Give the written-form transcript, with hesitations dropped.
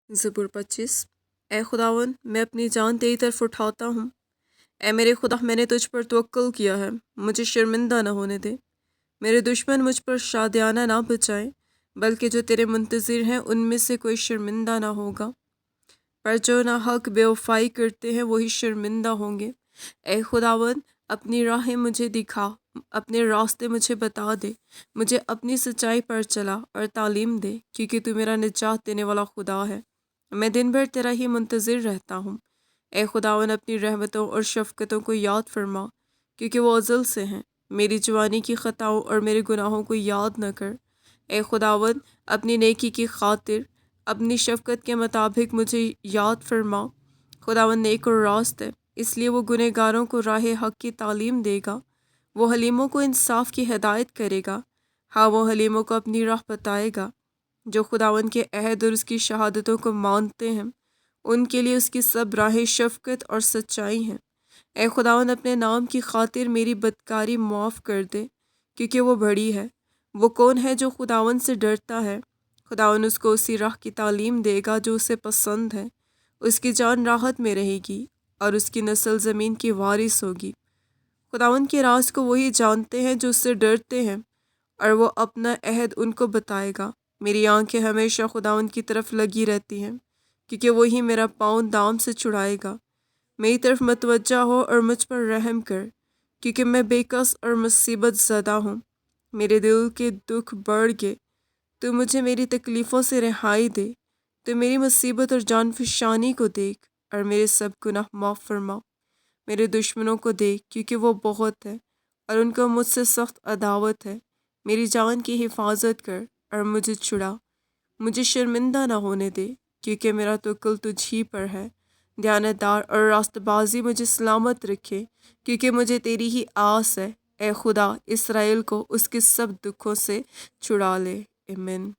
ज़बूर 25। ए खुदावन, मैं अपनी जान तेरी तरफ उठाता हूँ। ए मेरे खुदा, मैंने तुझ पर तवक्कुल किया है, मुझे शर्मिंदा न होने दे। मेरे दुश्मन मुझ पर शादियाना ना बचाएं, बल्कि जो तेरे मुंतज़िर हैं उनमें से कोई शर्मिंदा ना होगा। पर जो ना हक बेवफाई करते हैं वही शर्मिंदा होंगे। ए खुदावन, अपनी राहें मुझे दिखा, अपने रास्ते मुझे बता दे, मुझे अपनी सच्चाई पर चला और तालीम दे, क्योंकि तू मेरा निजात देने वाला खुदा है। मैं दिन भर तेरा ही मुंतज़िर रहता हूँ। ए खुदावन, अपनी रहमतों और शफ़क़तों को याद फरमा, क्योंकि वो अज़ल से हैं। मेरी जवानी की ख़ताओं और मेरे गुनाहों को याद न कर। ए खुदावन, अपनी नेकी की खातिर अपनी शफ़क़त के मुताबिक मुझे याद फरमा। खुदावन नेक और रास्त है, इसलिए वो गुनहगारों को राह हक़ की तालीम देगा। वो हलीमों को इंसाफ की हिदायत करेगा। हाँ, वो हलीमों को अपनी राह बताएगा। जो खुदावन के अहद और उसकी शहादतों को मानते हैं, उनके लिए उसकी सब राहें शफ़क़त और सच्चाई हैं। ए खुदावन, अपने नाम की खातिर मेरी बदकारी माफ़ कर दे, क्योंकि वो बड़ी है। वो कौन है जो खुदावन से डरता है? खुदावन उसको उसी राह की तालीम देगा जो उसे पसंद है। उसकी जान राहत में रहेगी और उसकी नस्ल ज़मीन की वारिस होगी। खुदावन के राज को वही जानते हैं जो उससे डरते हैं, और वो अपना अहद उनको बताएगा। मेरी आंखें हमेशा खुदावन की तरफ लगी रहती हैं, क्योंकि वही मेरा पाँव दाम से छुड़ाएगा। मेरी तरफ मतवज्जा हो और मुझ पर रहम कर, क्योंकि मैं बेकस और मुसीबत ज़दा हूँ। मेरे दिल के दुख बढ़ गए। तो मुझे मेरी तकलीफ़ों से रिहाई दे। तो मेरी मुसीबत और जान फिशानी को देख और मेरे सब गुनाह माफ़ फरमा। मेरे दुश्मनों को देख, क्योंकि वो बहुत है और उनको मुझसे सख्त अदावत है। मेरी जान की हिफाजत कर और मुझे छुड़ा। मुझे शर्मिंदा ना होने दे, क्योंकि मेरा तवक्कुल तुझ ही पर है। दयानतदार और रास्तबाजी मुझे सलामत रखे, क्योंकि मुझे तेरी ही आस है। ए खुदा, इसराइल को उसके सब दुखों से छुड़ा ले। आमीन।